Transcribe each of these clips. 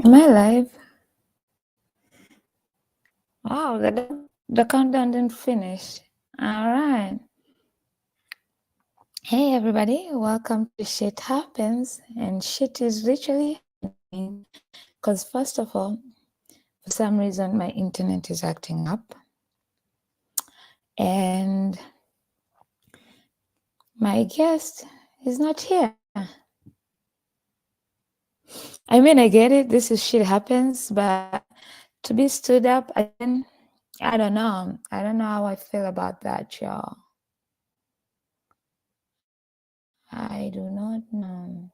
Am I live? Wow, the countdown didn't finish. All right. Hey, everybody. Welcome to Shit Happens. And shit is literally happening because, first of all, for some reason, my internet is acting up. And my guest is not here. I mean, I get it. This is shit happens. But to be stood up again, I don't know. I don't know how I feel about that, y'all. I do not know.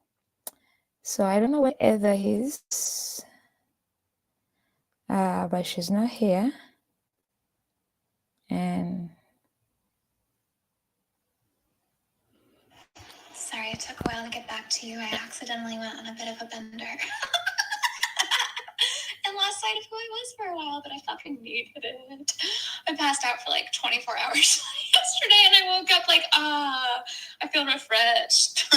So I don't know where Heather is, but she's not here. And sorry, it took a while to get back to you. I accidentally went on a bit of a bender. And lost sight of who I was for a while, but I fucking needed it. I passed out for like 24 hours yesterday and I woke up like, I feel refreshed.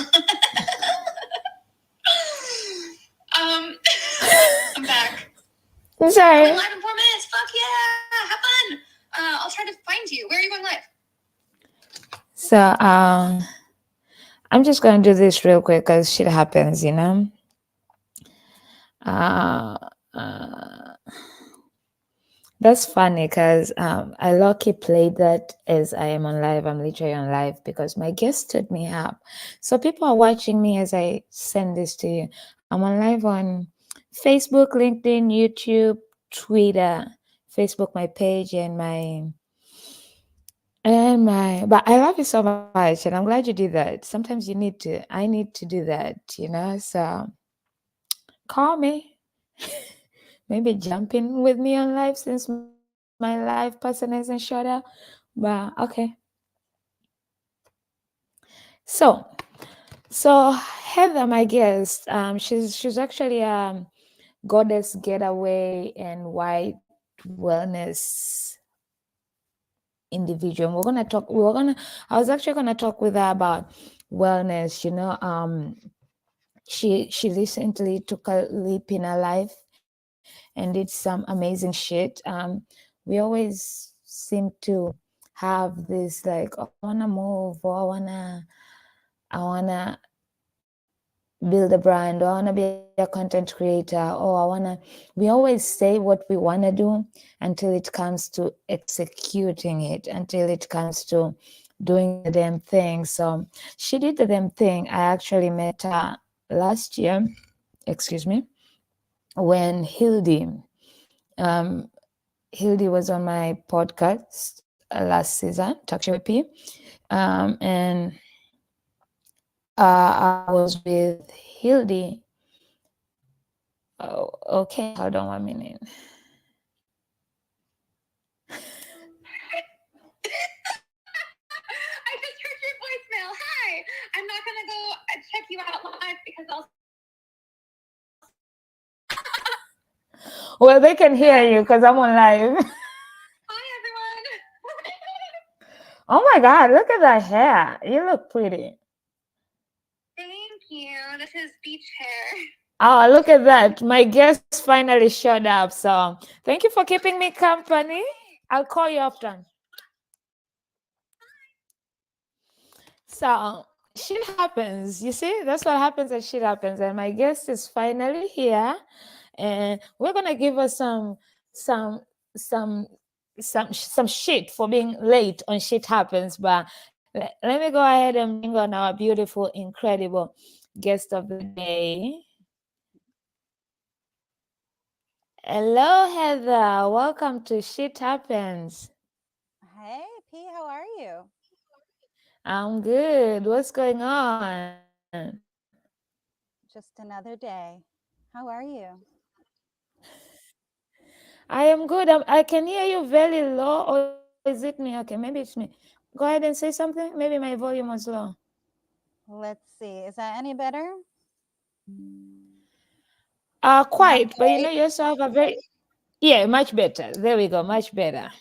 I'm back. I'm sorry. I'm live in 4 minutes. Fuck yeah. Have fun. I'll try to find you. Where are you going live? So I'm just going to do this real quick because shit happens, you know. That's funny because I lucky played that as I am on live. I'm literally on live because my guest stood me up. So people are watching me as I send this to you. I'm on live on Facebook, LinkedIn, YouTube, Twitter, Facebook, my page, and but I love you so much, and I'm glad you did that. Sometimes I need to do that, you know. So call me, maybe jump in with me on live since my live person isn't shut up. But okay. So Heather, my guest, she's actually Goddess Getaway and White Wellness individual. I was actually gonna talk with her about wellness, you know. She recently took a leap in her life and did some amazing shit. We always seem to have this like, oh, I wanna move, or I wanna build a brand, or I wanna be a content creator, we always say what we wanna do until it comes to executing it, until it comes to doing the damn thing. So she did the damn thing. I actually met her last year, when Hildy was on my podcast last season, TalkShitWithP, and I was with Hildy. Oh, okay, hold on 1 minute. I just heard your voicemail. Hi. I'm not going to go check you out live because I'll. Well, they can hear you because I'm on live. Hi, everyone. Oh my God, look at that hair. You look pretty. Thank you. This is beach hair. Oh, look at that. My guest finally showed up. So thank you for keeping me company. I'll call you often. So shit happens. You see, that's what happens as shit happens. And my guest is finally here. And we're gonna give us some shit for being late on shit happens. But let me go ahead and bring on our beautiful, incredible guest of the day. Hello, Heather. Welcome to Shit Happens. Hey, P, how are you? I'm good. What's going on? Just another day. How are you? I am good. I can hear you very low, or is it me? Okay, maybe it's me. Go ahead and say something. Maybe my volume was low. Let's see. Is that any better? Quite, but you know, you also have a very, yeah, much better. There we go, much better.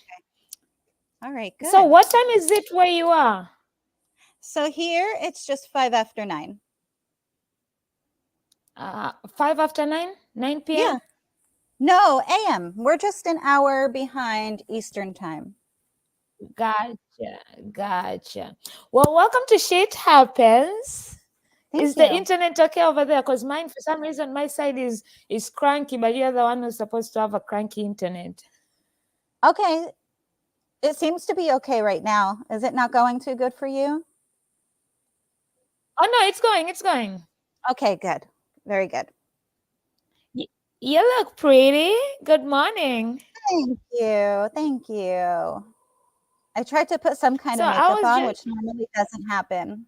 All right, good. So, what time is it where you are? So here it's just 9:05. 5 after 9? 9 p.m.? Yeah. No, AM. We're just an hour behind Eastern time. Gotcha. Gotcha. Well, welcome to Shit Happens. Thank Is the you. internet okay over there? Because mine, for some reason, my side is cranky, but you're the one who's supposed to have a cranky internet. Okay. It seems to be okay right now. Is it not going too good for you? Oh no, it's going. It's going. Okay, good. Very good. Y- you look pretty. Good morning. Thank you. Thank you. I tried to put some kind So of I makeup was on, just, which normally doesn't happen.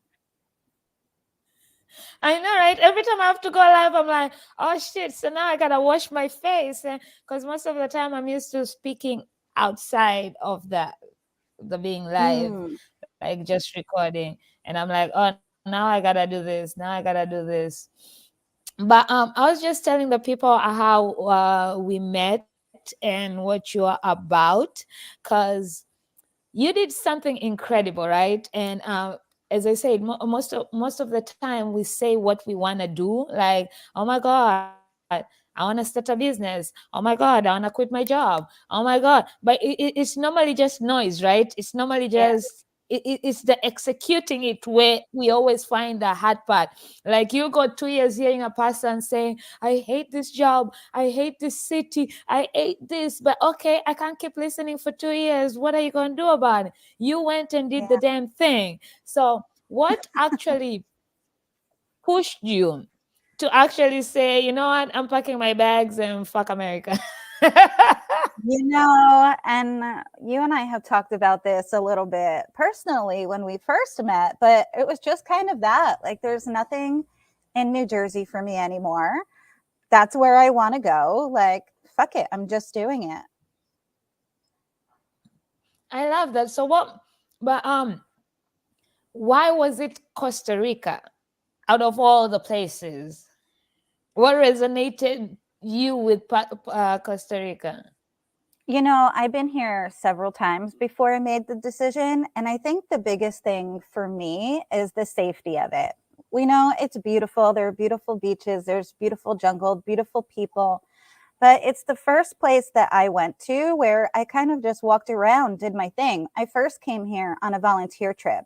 I know, right? Every time I have to go live, I'm like, oh shit. So now I gotta wash my face, because most of the time I'm used to speaking outside of the being live, Mm, like just recording, and I'm like, oh, now I gotta do this. Now I gotta do this. But I was just telling the people how we met and what you are about, because you did something incredible, right? And as I said, most of the time we say what we want to do, like, oh my god, I want to start a business. Oh my god, I want to quit my job. Oh my god. But it's normally just noise, right? It's normally yeah, just it's the executing it where we always find the hard part. Like you got 2 years hearing a person saying, I hate this job, I hate this city, I hate this, but okay, I can't keep listening for 2 years. What are you going to do about it? You went and did yeah. the damn thing. So what actually pushed you to actually say, you know what, I'm packing my bags and fuck America? And you and I have talked about this a little bit personally when we first met, but it was just kind of that. Like, there's nothing in New Jersey for me anymore. That's where I want to go. Like, fuck it. I'm just doing it. I love that. So what, but why was it Costa Rica out of all the places? What resonated you with Costa Rica? I've been here several times before I made the decision. And I think the biggest thing for me is the safety of it. We know it's beautiful. There are beautiful beaches, there's beautiful jungle, beautiful people. But it's the first place that I went to where I kind of just walked around, did my thing. I first came here on a volunteer trip.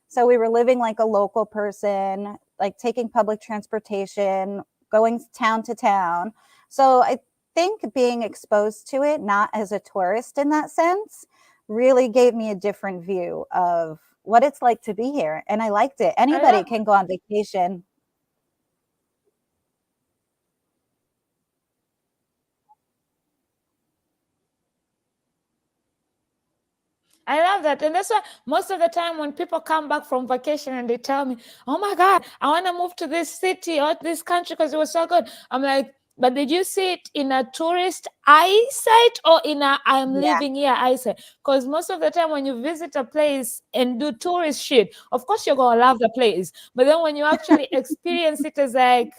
So we were living like a local person, like taking public transportation, going town to town. So I think being exposed to it, not as a tourist in that sense, really gave me a different view of what it's like to be here. And I liked it. I Anybody love can go on vacation. I love that. And that's why most of the time when people come back from vacation and they tell me, oh my God, I want to move to this city or this country because it was so good. I'm like, but did you see it in a tourist eyesight or in a I'm Yeah. living here eyesight? Because most of the time when you visit a place and do tourist shit, of course you're going to love the place. But then when you actually experience it as like,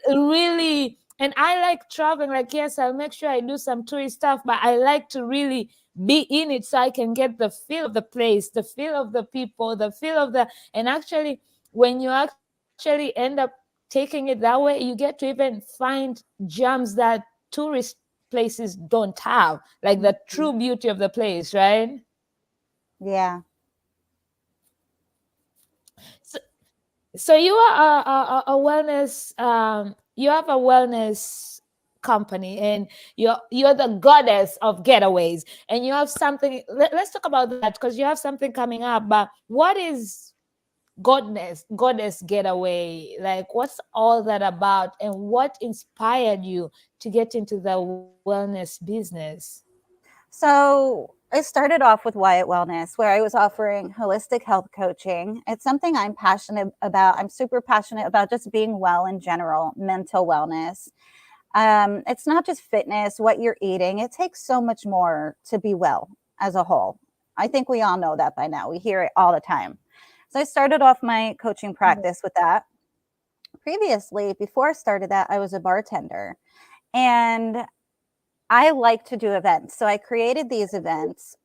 really, and I like traveling, like yes, I'll make sure I do some tourist stuff, but I like to really be in it so I can get the feel of the place, the feel of the people, the feel of the, and actually when you actually end up taking it that way, you get to even find gems that tourist places don't have, like the true Mhm. beauty of the place, right? Yeah. So, so you are a wellness you have a wellness company, and you're the goddess of getaways, and you have something. Let's talk about that because you have something coming up. But what is goddess getaway, like what's all that about, and what inspired you to get into the wellness business? So I started off with Wyatt Wellness, where I was offering holistic health coaching. It's something I'm passionate about. I'm super passionate about just being well in general, mental wellness. It's not just fitness, what you're eating. It takes so much more to be well as a whole. I think we all know that by now. We hear it all the time. So I started off my coaching practice with that. Previously, before I started that, I was a bartender. And I like to do events. So I created these events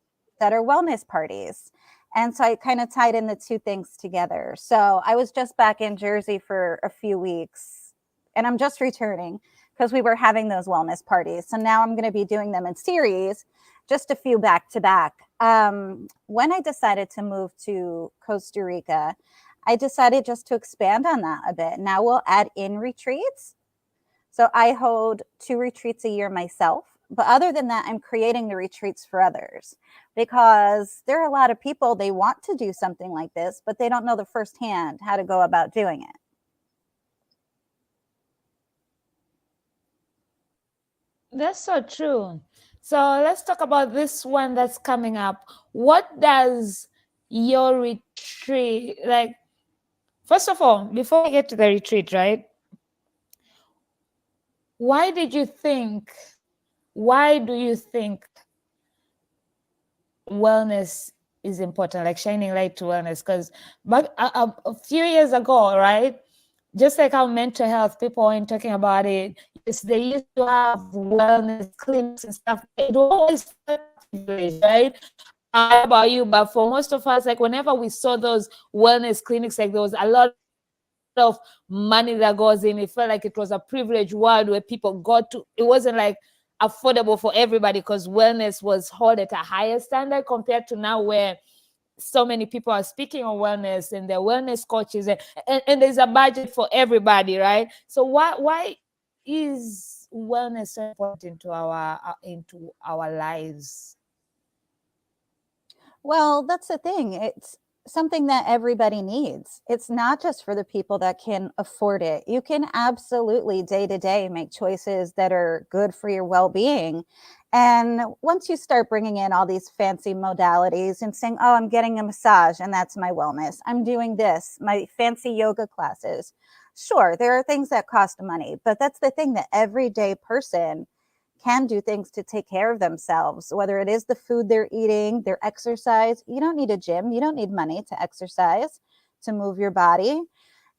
that are wellness parties. And so I kind of tied in the two things together. So I was just back in Jersey for a few weeks and I'm just returning because we were having those wellness parties. So now I'm going to be doing them in series, just a few back to back. When I decided to move to Costa Rica, I decided just to expand on that a bit. Now we'll add in retreats. So I hold 2 retreats a year myself. But other than that, I'm creating the retreats for others, because there are a lot of people, they want to do something like this, but they don't know the firsthand how to go about doing it. That's so true. So let's talk about this one that's coming up. What does your retreat, like, first of all, before we get to the retreat, right? Why do you think wellness is important, like shining light to wellness? Because a few years ago, right, just like how mental health, people weren't talking about it. Yes, they used to have wellness clinics and stuff. It always felt privileged, right? I don't know about you, but for most of us, like whenever we saw those wellness clinics, like there was a lot of money that goes in. It felt like it was a privileged world where people got to. It wasn't like affordable for everybody, because wellness was held at a higher standard compared to now, where so many people are speaking on wellness and they're wellness coaches, and there's a budget for everybody, right? So why is wellness so important into our lives? Well, that's the thing. It's something that everybody needs. It's not just for the people that can afford it. You can absolutely day to day make choices that are good for your well-being. And once you start bringing in all these fancy modalities and saying, oh, I'm getting a massage and that's my wellness, I'm doing this, my fancy yoga classes. Sure, there are things that cost money, but that's the thing, that everyday person can do things to take care of themselves, whether it is the food they're eating, their exercise. You don't need a gym. You don't need money to exercise, to move your body.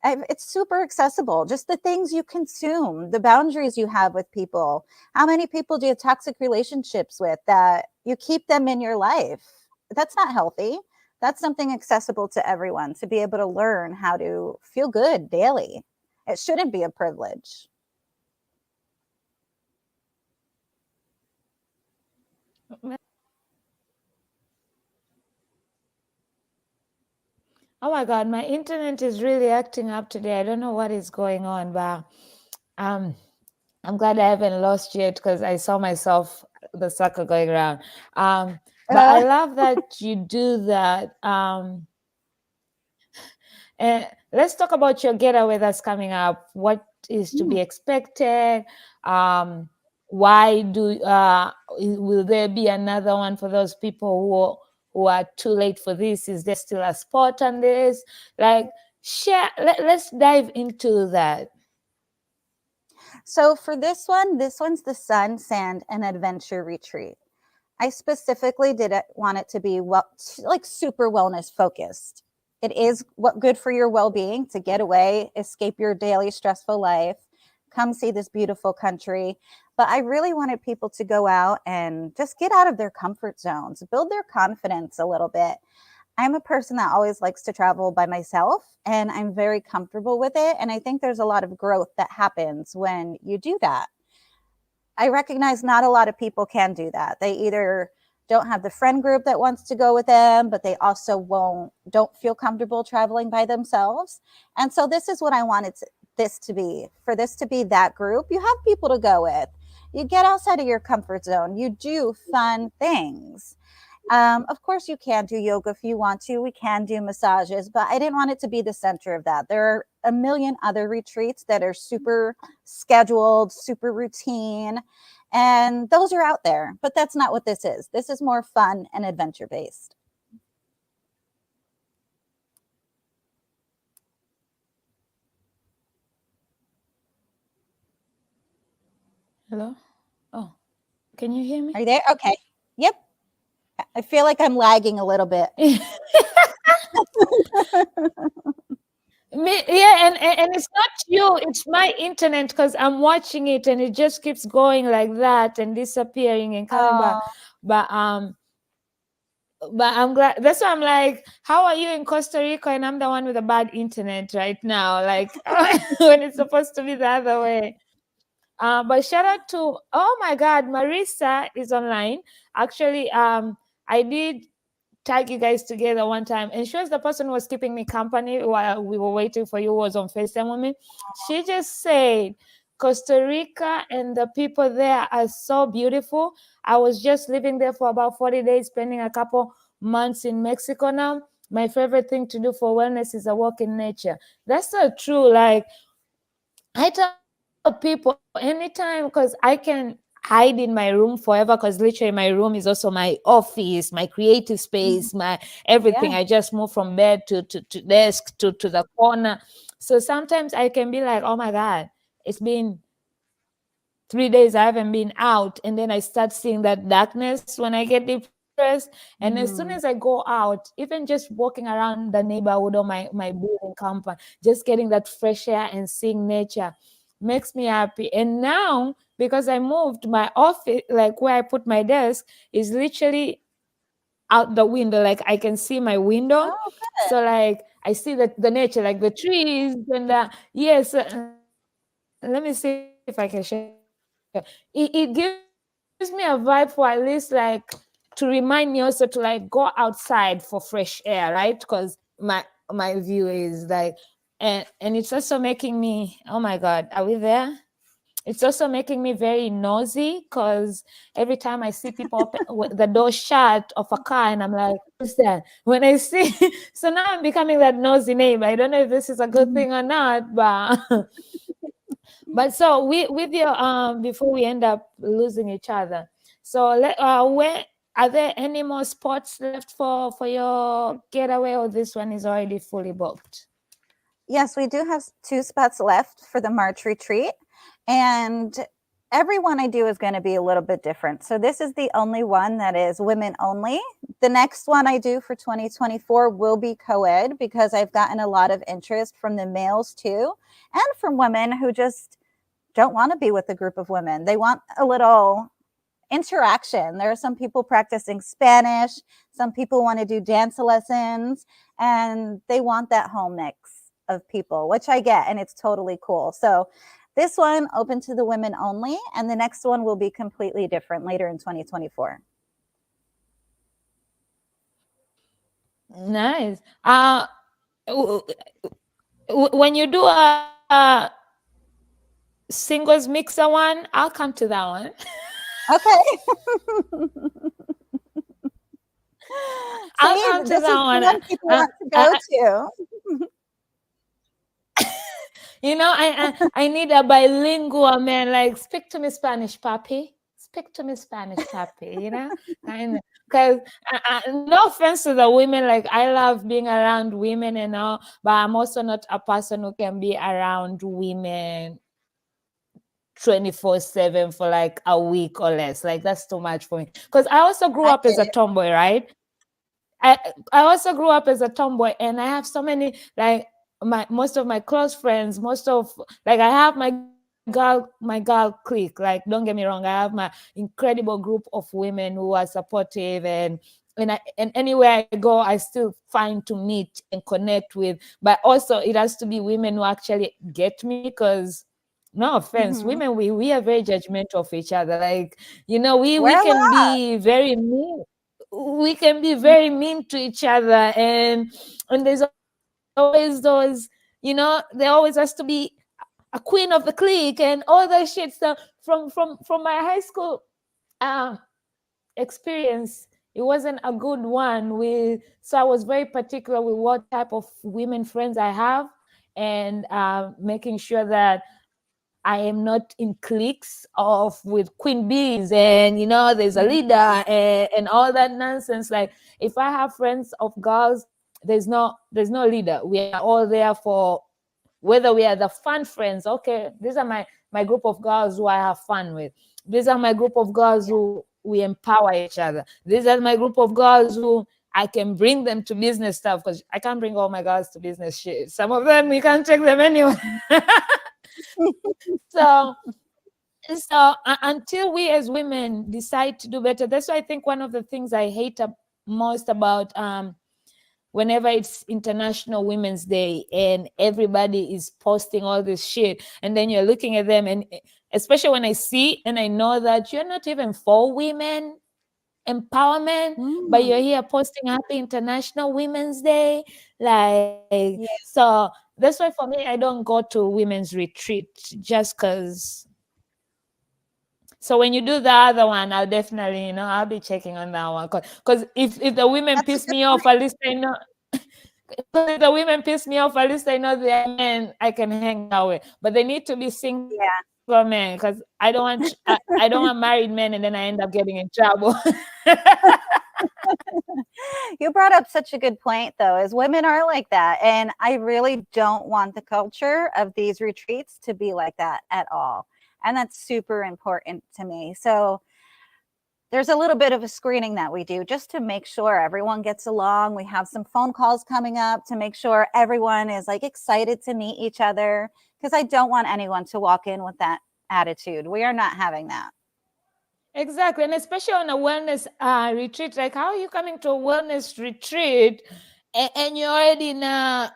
It's super accessible. Just the things you consume, the boundaries you have with people. How many people do you have toxic relationships with that you keep them in your life? That's not healthy. That's something accessible to everyone, to be able to learn how to feel good daily. It shouldn't be a privilege. Oh my God, my internet is really acting up today. I don't know what is going on, but I'm glad I haven't lost yet, because I saw myself, the circle going around. But I love that you do that. And let's talk about your getaway that's coming up. What is to be expected? Why will there be another one for those people who are too late for this? Is there still a spot on this? Like, let's dive into that. So for this one's the Sun, Sand, and Adventure Retreat. I specifically want it to be like super wellness focused. It is good for your well-being, to get away, escape your daily stressful life, come see this beautiful country. But I really wanted people to go out and just get out of their comfort zones, build their confidence a little bit. I'm a person that always likes to travel by myself, and I'm very comfortable with it. And I think there's a lot of growth that happens when you do that. I recognize not a lot of people can do that. They either don't have the friend group that wants to go with them, but they also don't feel comfortable traveling by themselves. And so this is what I wanted this to be. For this to be that group, you have people to go with. You get outside of your comfort zone. You do fun things. Of course, you can do yoga if you want to. We can do massages, but I didn't want it to be the center of that. There are a million other retreats that are super scheduled, super routine, and those are out there. But that's not what this is. This is more fun and adventure based. Hello? Oh, can you hear me? Are you there? Okay. Yep. I feel like I'm lagging a little bit. Yeah, and it's not you, it's my internet, because I'm watching it and it just keeps going like that and disappearing and coming back. But I'm glad. That's why I'm like, how are you in Costa Rica and I'm the one with a bad internet right now? Like, when it's supposed to be the other way. But shout out to, oh my God, Marissa is online. Actually, I did tag you guys together one time, and she was the person who was keeping me company while we were waiting for you, who was on FaceTime with me. She just said Costa Rica and the people there are so beautiful. I was just living there for about 40 days, spending a couple months in Mexico now. My favorite thing to do for wellness is a walk in nature. That's so true. Like, I tell people anytime, because I can hide in my room forever, because literally my room is also my office, my creative space, Mhm. my everything. I Yeah. just move from bed to desk to the corner. So sometimes I can be like, oh my God, it's been 3 days I haven't been out, and then I start seeing that darkness when I get depressed. And as soon as I Mhm. go out, even just walking around the neighborhood or my building compound, just getting that fresh air and seeing nature makes me happy. And now, because I moved, my office, like where I put my desk, is literally out the window. Like I can see my window. Oh, So good. like I see the nature, like the trees and yes. Let me see if I can share. It gives me a vibe for at least like to remind me also to like go outside for fresh air, right? Because my view is like, and it's also making me, oh my God, are we there? It's also making me very nosy, because every time I see people open the door shut of a car, and I'm like, who's that? When I see, so now I'm becoming that nosy neighbor. I don't know if this is a good Mhm. thing or not, but but so we with your before we end up losing each other. So where are there any more spots left for your getaway, or this one is already fully booked? Yes, we do have 2 spots left for the March retreat. And every one I do is going to be a little bit different. So this is the only one that is women only. The next one I do for 2024 will be co-ed, because I've gotten a lot of interest from the males too, and from women who just don't want to be with a group of women. They want a little interaction. There are some people practicing Spanish, some people want to do dance lessons, and they want that home mix of people, which I get, and it's totally cool. So this one open to the women only, and the next one will be completely different later in 2024. Nice. W- when you do a singles mixer one, I'll come to that one. Okay. I'll See, come to this is that the one. one people want to go to. I need a bilingual man. Like, speak to me Spanish, papi. Speak to me Spanish, papi. And because no offense to the women, like I love being around women and all, but I'm also not a person who can be around women 24/7 for like a week or less. Like that's too much for me. Because I also grew I up as get a it. tomboy, right? I also grew up as a tomboy, and I have so many like most of my close friends, most of like I have my girl clique. Like don't get me wrong, I have my incredible group of women who are supportive, and anywhere I go, I still find to meet and connect with. But also, it has to be women who actually get me, because no offense, Mm-hmm. women, we are very judgmental of each other. Like we We're a can lot. be very mean, we can be very mean to each other, and there's always those, there always has to be a queen of the clique and all that shit. So from my high school uh experience, it wasn't a good one. So I was very particular with what type of women friends I have, and making sure that I am not in cliques of with queen bees, and there's a leader, Mhm. and all that nonsense. Like if I have friends of girls, there's no leader. We are all there for whether we are the fun friends. Okay, these are my group of girls who I have fun with. These are my group of girls Yeah. who we empower each other. These are my group of girls who I can bring them to business stuff, because I can't bring all my girls to business shit. Some of them we can't take them anywhere. So until we as women decide to do better, that's why I think one of the things I hate most about whenever it's International Women's Day and everybody is posting all this shit, and then you're looking at them, especially when I see and I know that you're not even for women empowerment, but you're here posting Happy International Women's Day. Like, Yeah. so that's why for me, I don't go to women's retreat just because. So when you do the other one, I'll definitely, I'll be checking on that one. Because if the women That's a piss good me off, at least I know. Because if the women piss me off, at least I know they are men I can hang out with. But they need to be single Yeah. men, because I don't want married men and then I end up getting in trouble. You brought up such a good point, though, is women are like that. And I really don't want the culture of these retreats to be like that at all. And that's super important to me. So there's a little bit of a screening that we do just to make sure everyone gets along. We have some phone calls coming up to make sure everyone is like excited to meet each other, because I don't want anyone to walk in with that attitude. We are not having that. Exactly. And especially on a wellness retreat, like how are you coming to a wellness retreat and you're already in a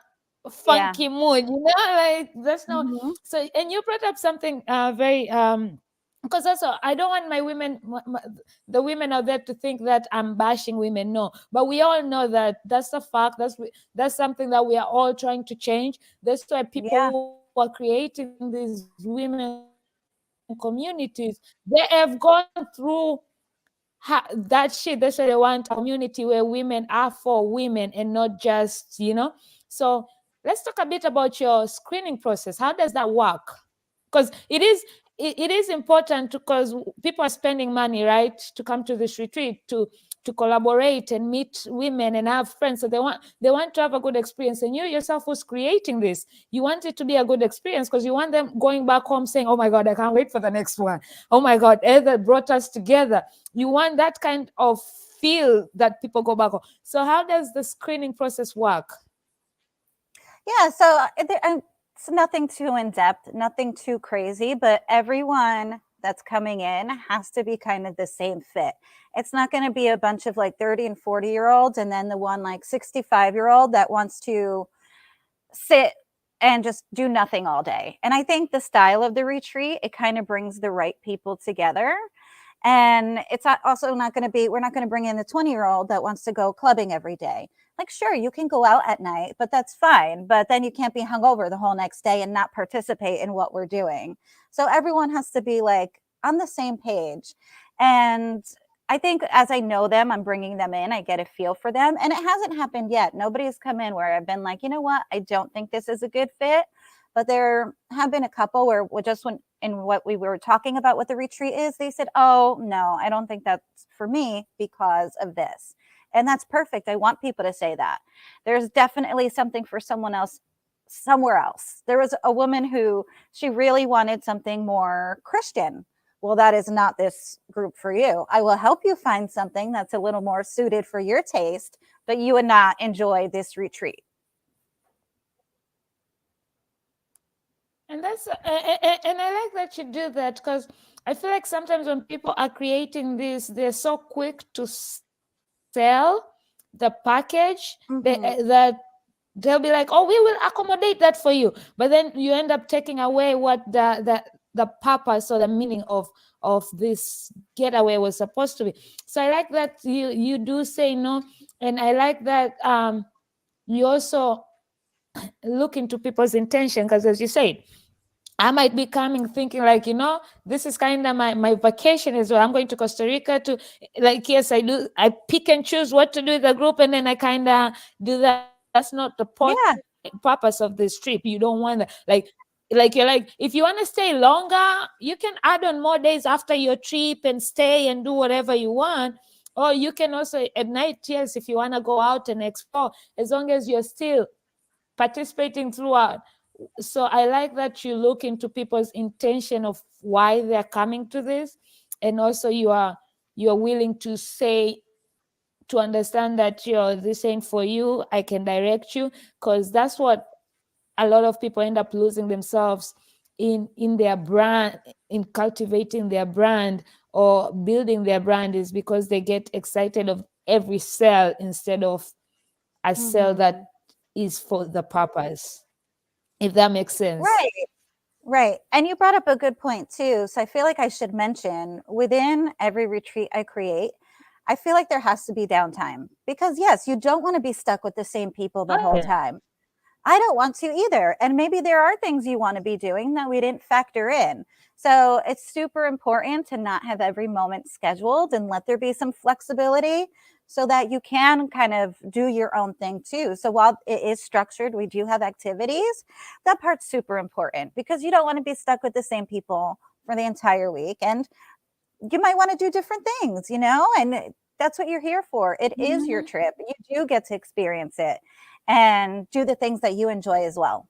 funky mood, like that's not. Mhm. So, and you brought up something very, because also I don't want my women, the women out there to think that I'm bashing women. No, but we all know that that's a fact. That's something that we are all trying to change. That's why people Yeah. who are creating these women communities, they have gone through that shit. That's why they want a community where women are for women and not just. So let's talk a bit about your screening process. How does that work? Because it is important, because people are spending money, right, to come to this retreat to collaborate and meet women and have friends. So they want to have a good experience. And you yourself who's creating this, you want it to be a good experience, because you want them going back home saying, oh my God, I can't wait for the next one. Oh my God, Heather brought us together. You want that kind of feel that people go back home. So how does the screening process work? Yeah, so it's nothing too in depth, nothing too crazy, but everyone that's coming in has to be kind of the same fit. It's not going to be a bunch of like 30 and 40-year-olds and then the one like 65-year-old that wants to sit and just do nothing all day. And I think the style of the retreat, it kind of brings the right people together. And it's also not going to be, we're not going to bring in the 20-year-old that wants to go clubbing every day. Like, sure, you can go out at night, but that's fine. But then you can't be hungover the whole next day and not participate in what we're doing. So everyone has to be like on the same page. And I think as I know them, I'm bringing them in, I get a feel for them. And it hasn't happened yet. Nobody's come in where I've been like, you know what? I don't think this is a good fit. But there have been a couple where just when in what we were talking about what the retreat is, they said, oh, no, I don't think that's for me because of this. And that's perfect. I want people to say that. There's definitely something for someone else somewhere else. There was a woman who she really wanted something more Christian. Well, that is not this group for you. I will help you find something that's a little more suited for your taste, but you would not enjoy this retreat. And and I like that you do that, because I feel like sometimes when people are creating this, they're so quick to sell the package that they'll be like, oh, we will accommodate that for you, but then you end up taking away what the purpose or the meaning of this getaway was supposed to be. So I like that you do say no, and I like that you also look into people's intention, because as you said, I might be coming thinking like, this is kind of my vacation as well. I'm going to Costa Rica to, like, yes, I pick and choose what to do with the group, and then I kind of do that. That's not the purpose of this trip. You don't want that. Like you're like, if you want to stay longer, you can add on more days after your trip and stay and do whatever you want. Or you can also at night, yes, if you want to go out and explore, as long as you're still participating throughout. So I like that you look into people's intention of why they're coming to this, and also you're willing to say, to understand that this ain't for you, I can direct you, because that's what a lot of people end up losing themselves in their brand, in cultivating their brand or building their brand, is because they get excited of every sale instead of a sale that is for the purpose, if that makes sense. Right. Right. And you brought up a good point too. So I feel like I should mention within every retreat I create, I feel like there has to be downtime because, yes, you don't want to be stuck with the same people the Oh whole yeah. time. I don't want to either. And maybe there are things you want to be doing that we didn't factor in. So it's super important to not have every moment scheduled and let there be some flexibility so that you can kind of do your own thing too. So while it is structured, we do have activities. That part's super important because you don't want to be stuck with the same people for the entire week. And you might want to do different things, and that's what you're here for. It is your Mhm. trip. You do get to experience it and do the things that you enjoy as well.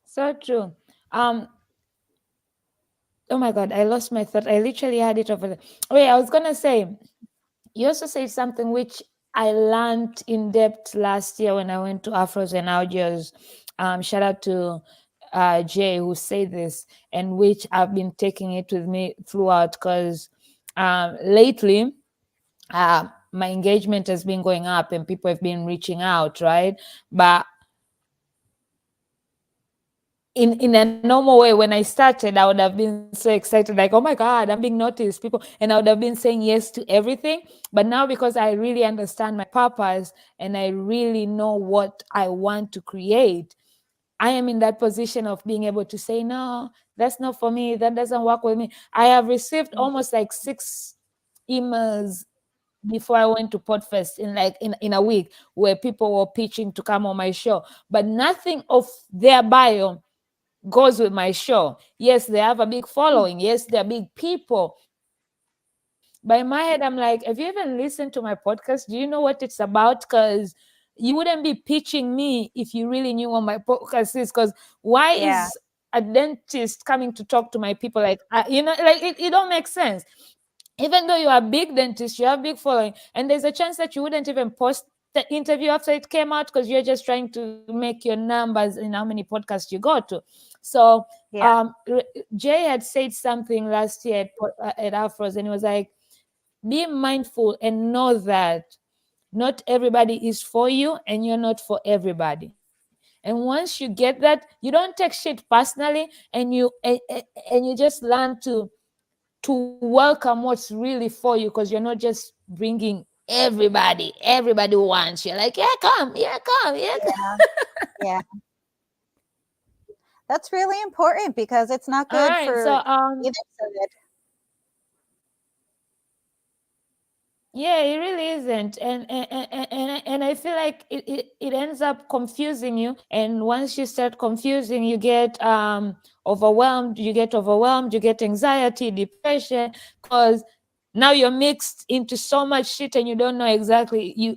So true. Um, oh my God, I lost my thought. I literally had it over there. Oh yeah, I was gonna say, you also said something which I learned in depth last year when I went to Afros and Audios. Shout out to Jay who said this, and which I've been taking it with me throughout because lately my engagement has been going up and people have been reaching out, right? But in a normal way, when I started, I would have been so excited, like, oh my God, I'm being noticed, people, and I would have been saying yes to everything. But now, because I really understand my purpose and I really know what I want to create, I am in that position of being able to say, no, that's not for me, that doesn't work with me. I have received almost like 6 emails before I went to Podfest in a week, where people were pitching to come on my show, but nothing of their bio goes with my show. Yes, they have a big following. Yes, they're big people. But in my head, I'm like, have you even listened to my podcast? Do you know what it's about? Because you wouldn't be pitching me if you really knew what my podcast is. Because why Yeah. is a dentist coming to talk to my people? Like, like it don't make sense. Even though you are a big dentist, you have big following, and there's a chance that you wouldn't even post the interview after it came out because you're just trying to make your numbers in how many podcasts you go to. So Yeah. Jay had said something last year at Afros, and he was like, be mindful and know that not everybody is for you and you're not for everybody. And once you get that, you don't take shit personally, and you just learn to welcome what's really for you, because you're not just bringing everybody wants you, like, yeah, come, yeah, come, yeah, Yeah. Yeah. That's really important because it's not all good right. So for either side. yeah, it really isn't. And I feel like it ends up confusing you. And once you start confusing, you get overwhelmed, you get anxiety, depression, because now you're mixed into so much shit and you don't know exactly you,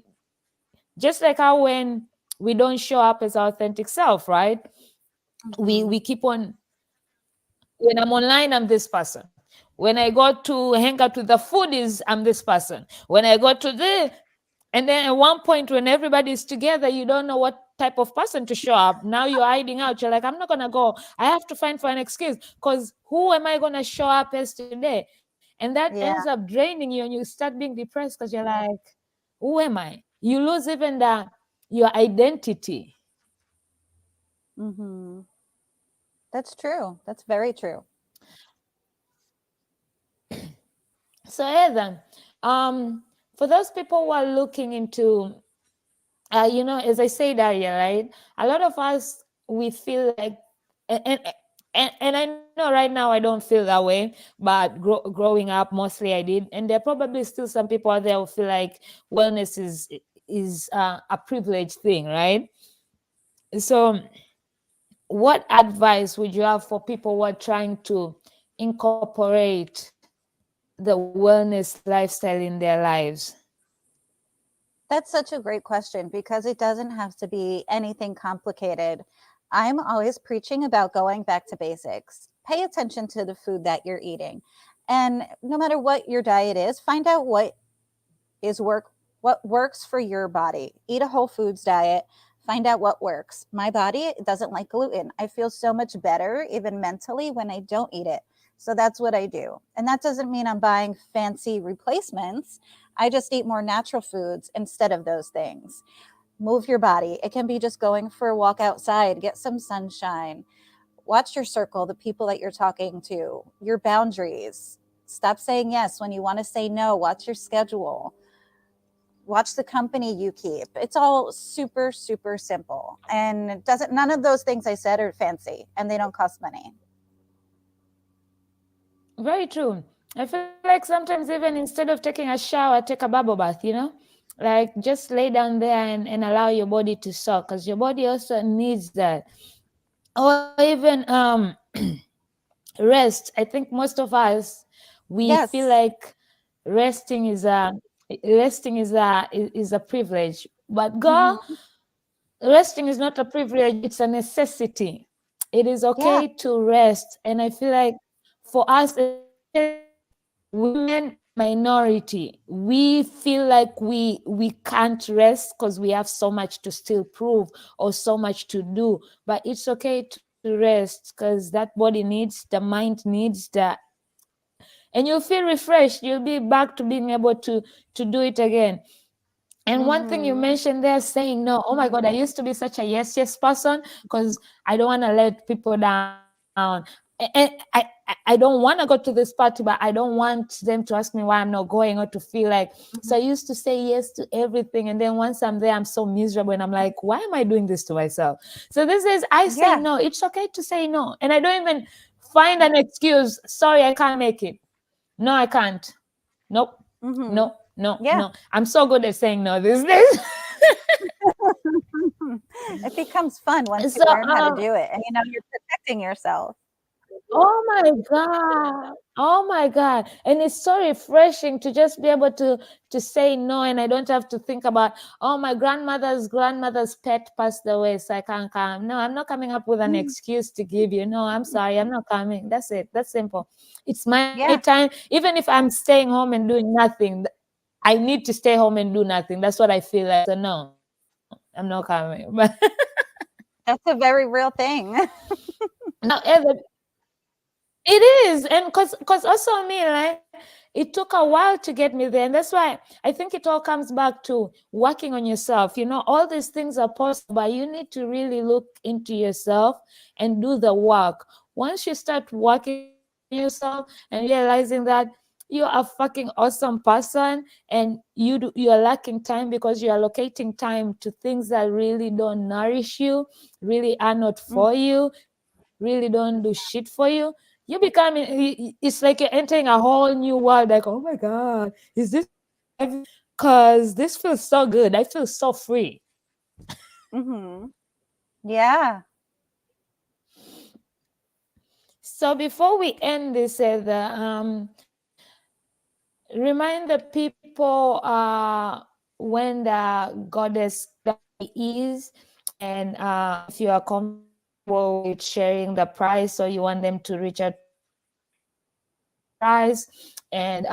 just like how when we don't show up as our authentic self, right? We Mhm. keep on, when I'm online, I'm this person. When I go to hang out with the foodies, I'm this person. When I go to the, and then at one point when everybody's together, you don't know what type of person to show up. Now you're hiding out. You're like, I'm not gonna go. I have to find for an excuse, because who am I gonna show up as today? And that ends Yeah. up draining you, and you start being depressed because you're like, who am I? You lose even your identity. Mhm. That's true. That's very true. So Heather, for those people who are looking into, as I said earlier, right? A lot of us, we feel like, and and, and I know right now I don't feel that way, but growing up, mostly I did, and there are probably still some people out there who feel like wellness is a privileged thing, right? So, what advice would you have for people who are trying to incorporate the wellness lifestyle in their lives? That's such a great question because it doesn't have to be anything complicated. I'm always preaching about going back to basics. Pay attention to the food that you're eating. And no matter what your diet is, find out what works for your body. Eat a whole foods diet. Find out what works. My body doesn't like gluten. I feel so much better, even mentally, when I don't eat it. So that's what I do. And that doesn't mean I'm buying fancy replacements. I just eat more natural foods instead of those things. Move your body. It can be just going for a walk outside, get some sunshine. Watch your circle, the people that you're talking to, your boundaries. Stop saying yes when you want to say no. Watch your schedule. Watch the company you keep. It's all super, super simple. And it doesn't, none of those things I said are fancy and they don't cost money. Very true. I feel like sometimes even instead of taking a shower, take a bubble bath, like just lay down there and allow your body to soak, because your body also needs that. Or even rest. I think most of us, we feel Yes. like resting is a privilege. But girl, Mm-hmm. resting is not a privilege, it's a necessity. It is Yeah. okay to rest. And I feel like for us, women minority, we feel like we can't rest because we have so much to still prove or so much to do. But it's okay to rest, because that body needs, the mind needs that, and you'll feel refreshed. You'll be back to being able to do it again. And one thing you Mm-hmm. mentioned there, saying no. Oh my God, I used to be such a yes person because I don't want to let people down. And I don't want to go to this party, but I don't want them to ask me why I'm not going, or to feel like. So I Mm-hmm. used to say yes to everything. And then once I'm there, I'm so miserable. And I'm like, why am I doing this to myself? So this is, I say Yeah. no. It's okay to say no. And I don't even find an excuse. Sorry, I can't make it. No, I can't. Nope. Mm-hmm. No, no, Yeah. no. I'm so good at saying no these days. It becomes fun once you So, learn how to do it and you know you're protecting yourself. oh my God. Oh my God. And it's so refreshing to just be able to say no, and I don't have to think about, oh, my grandmother's pet passed away, so I can't come. No, I'm not coming up with an Mm. excuse to give you. No, I'm sorry, I'm not coming. That's it. That's simple. It's my Yeah. time. Even if I'm staying home and doing nothing, I need to stay home and do nothing. That's what I feel like. So no, I'm not coming. But That's a very real thing. now, it is, and because also me, like, it took a while to get me there, and that's why I think it all comes back to working on yourself. All these things are possible, but you need to really look into yourself and do the work. Once you start working on yourself and realizing that you're a fucking awesome person, and you're lacking time because you're allocating time to things that really don't nourish you, really are not Mm. for you, really don't do shit for you, you become, it's like you're entering a whole new world. Like, oh my God, is this life? Because this feels so good. I feel so free. Mm-hmm. Yeah. So before we end this, remind the people when the goddess is, and if you are comfortable with sharing the price, or you want them to reach out to you to share the price, and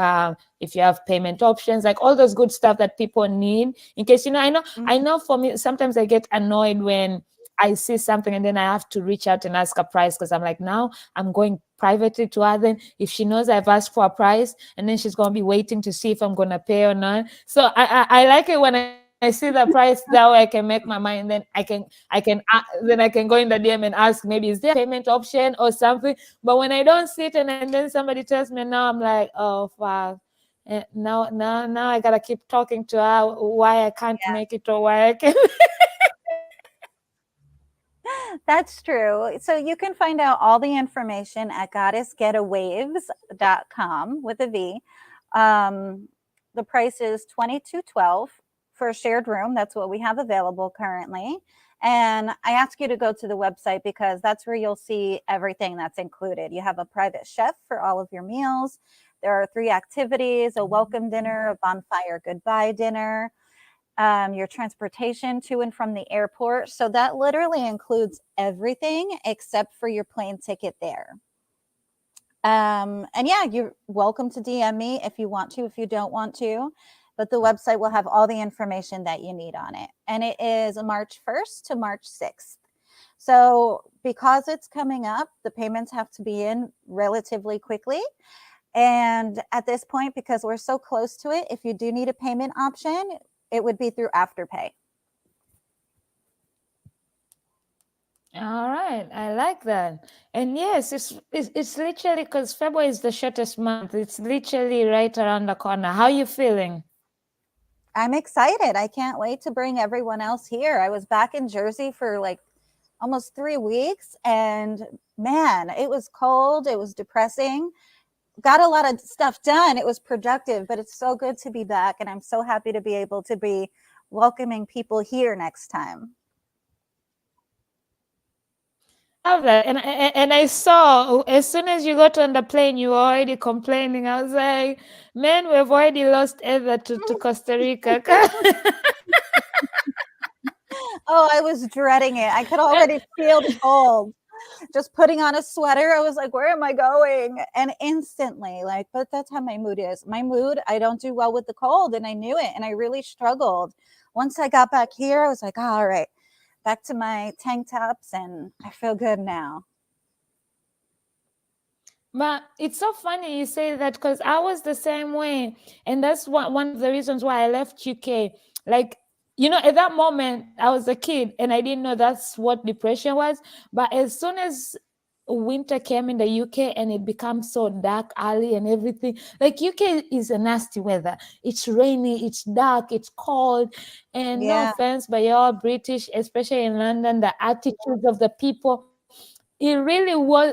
if you have payment options, like all those good stuff that people need, in case, I Mm-hmm. know for me sometimes I get annoyed when I see something and then I have to reach out and ask a price, because I'm like, now I'm going privately to her. Then if she knows I've asked for a price, and then she's gonna be waiting to see if I'm gonna pay or not. So I like it when I see the price, that way I can make my mind. Then then I can go in the DM and ask, maybe is there a payment option or something. But when I don't see it, and then somebody tells me now, I'm like, oh fuck. Now I gotta keep talking to her why I can't make it, or why I can. That's true. So you can find out all the information at goddessgetawaves.com with a V. The price is $22.12 for a shared room. That's what we have available currently. And I ask you to go to the website because that's where you'll see everything that's included. You have a private chef for all of your meals. There are 3 activities: a welcome dinner, a bonfire goodbye dinner, your transportation to and from the airport. So that literally includes everything except for your plane ticket there. And yeah, you're welcome to DM me if you want to, if you don't want to. But the website will have all the information that you need on it. And it is March 1st to March 6th. So because it's coming up, the payments have to be in relatively quickly. And at this point, because we're so close to it, if you do need a payment option, it would be through Afterpay. All right, I like that. And yes, it's literally because February is the shortest month. It's literally right around the corner. How you feeling? I'm excited. I can't wait to bring everyone else here. I was back in Jersey for like almost 3 weeks, and man, it was cold. It was depressing. Got a lot of stuff done. It was productive, but it's so good to be back. And I'm so happy to be able to be welcoming people here next time. Love that. And I saw as soon as you got on the plane, you were already complaining. I was like, man, we've already lost Eva to Costa Rica. Oh, I was dreading it. I could already feel the cold. Just putting on a sweater, I was like, where am I going? And instantly, like, but that's how my mood is. My mood, I don't do well with the cold, and I knew it, and I really struggled. Once I got back here, I was like, oh, all right, back to my tank tops, and I feel good now. But it's so funny you say that because I was the same way. And that's one of the reasons why I left UK. Like, at that moment, I was a kid and I didn't know that's what depression was. But as soon as winter came in the UK and it becomes so dark early and everything, like UK is a nasty weather. It's rainy, it's dark, it's cold. And no Yeah. offense, but you're all British, especially in London, the attitudes of the people, it really was.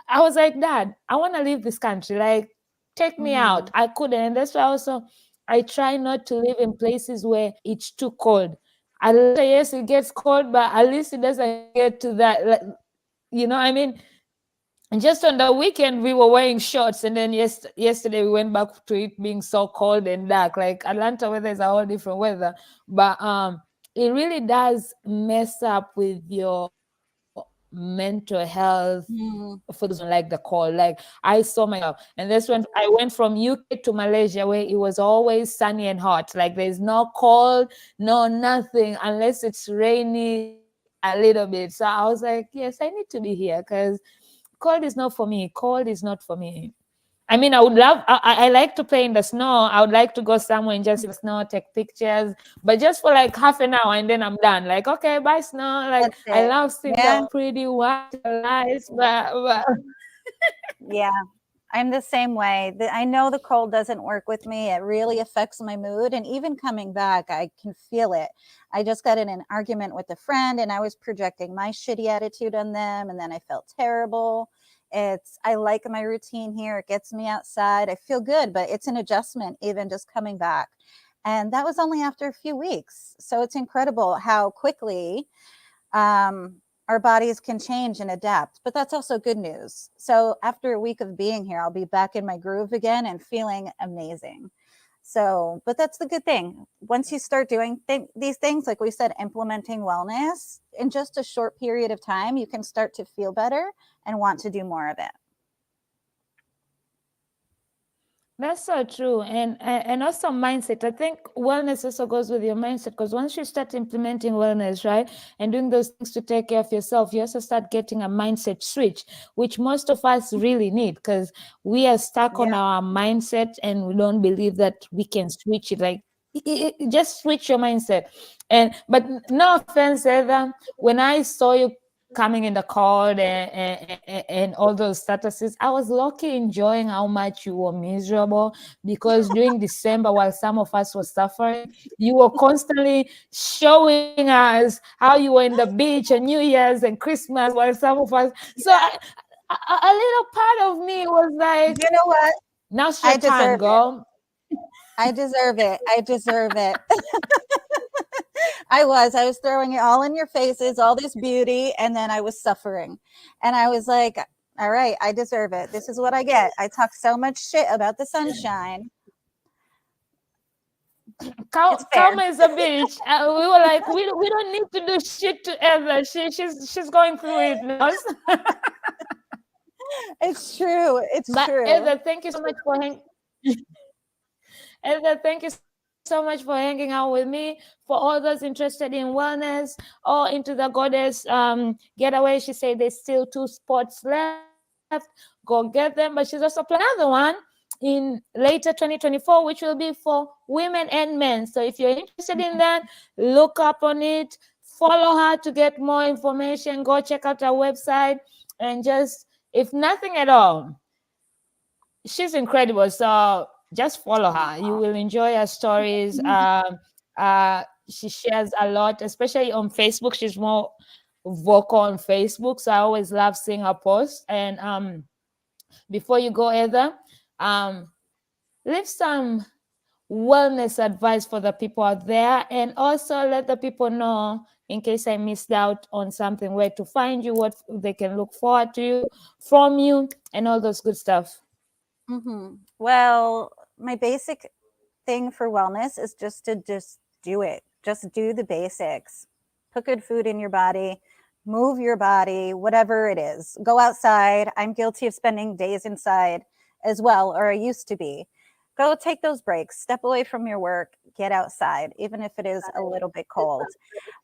I was like, Dad, I want to leave this country. Like, take me out. Mhm. I couldn't. And that's why also I try not to live in places where it's too cold. Yes, it gets cold, but at least it doesn't get to that. Like, I mean, and just on the weekend we were wearing shorts, and then yesterday we went back to it being so cold and dark. Like Atlanta weather is a whole different weather, but it really does mess up with your mental health for those Mhm. who don't like the cold. Like I saw myself, and that's when I went from UK to Malaysia, where it was always sunny and hot. Like there's no cold, no nothing, unless it's rainy a little bit. So I was like, yes, I need to be here because cold is not for me. Cold is not for me. I mean, I like to play in the snow. I would like to go somewhere and just in the snow, take pictures, but just for like half an hour and then I'm done. Like, okay, bye, snow. Like, That's I it. love seeing the Yeah. pretty white lights, but Yeah. I'm the same way. I know the cold doesn't work with me. It really affects my mood. And even coming back, I can feel it. I just got in an argument with a friend and I was projecting my shitty attitude on them. And then I felt terrible. I like my routine here. It gets me outside. I feel good, but it's an adjustment, even just coming back. And that was only after a few weeks. So it's incredible how quickly um, our bodies can change and adapt. But that's also good news. So after a week of being here, I'll be back in my groove again and feeling amazing. So, but that's the good thing. Once you start doing these things, like we said, implementing wellness in just a short period of time, you can start to feel better and want to do more of it. that's so true. And also mindset. I think wellness also goes with your mindset, because once you start implementing wellness, right, and doing those things to take care of yourself, you also start getting a mindset switch, which most of us really need, because we are stuck on Yeah. our mindset and we don't believe that we can switch it. Like just switch your mindset. But no offense, Heather, when I saw you coming in the card and all those statuses, I was lucky enjoying how much you were miserable, because during December, while some of us were suffering, you were constantly showing us how you were in the beach and New Year's and Christmas, while some of us. So a little part of me was like, You know what? now's your I time, deserve it. girl. I deserve it. I deserve it. I was throwing it all in your faces, all this beauty, and then I was suffering. And I was like, all right, I deserve it. This is what I get. I talk so much shit about the sunshine. It's fair. Calm as a bitch. We were like, we don't need to do shit to Ella. She's going through it now. It's true. It's But true. Ella, thank you so much for Ella, thank you so much for hanging out with me. For all those interested in wellness or into the goddess getaway, she said there's still 2 spots left. Go get them. But she's also planning another one in later 2024, which will be for women and men. So if you're interested in that, look up on it, follow her to get more information. Go check out her website, and just, if nothing at all, she's incredible. So just follow her. You will enjoy her stories. She shares a lot, especially on Facebook. She's more vocal on Facebook, so I always love seeing her posts. And before you go, Heather, leave some wellness advice for the people out there, and also let the people know, in case I missed out on something, where to find you, what they can look forward to you, from you, and all those good stuff. Well, my basic thing for wellness is just to do it. Just do the basics. Put good food in your body, move your body, whatever it is. Go outside. I'm guilty of spending days inside as well, or I used to be. Go take those breaks, step away from your work, get outside, even if it is a little bit cold.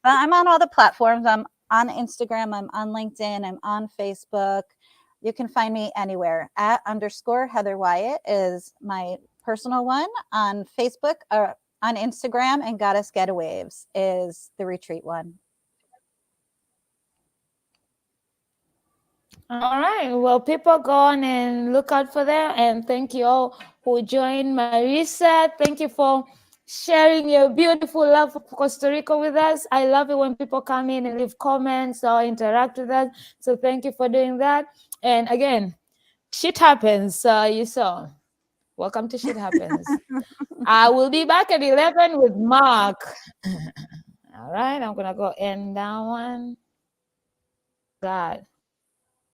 But I'm on all the platforms. I'm on Instagram, I'm on LinkedIn, I'm on Facebook. You can find me anywhere. @_Heather Wyatt is my personal one. On Facebook or on Instagram, and Goddess Getawaves is the retreat one. All right. Well, people, go on and look out for them. And thank you all who joined. Marisa, thank you for sharing your beautiful love for Costa Rica with us. I love it when people come in and leave comments or interact with us. So thank you for doing that. And again, shit happens. You saw. Welcome to Shit Happens. I will be back at 11 with Mark. All right. I'm going to go end that one. God.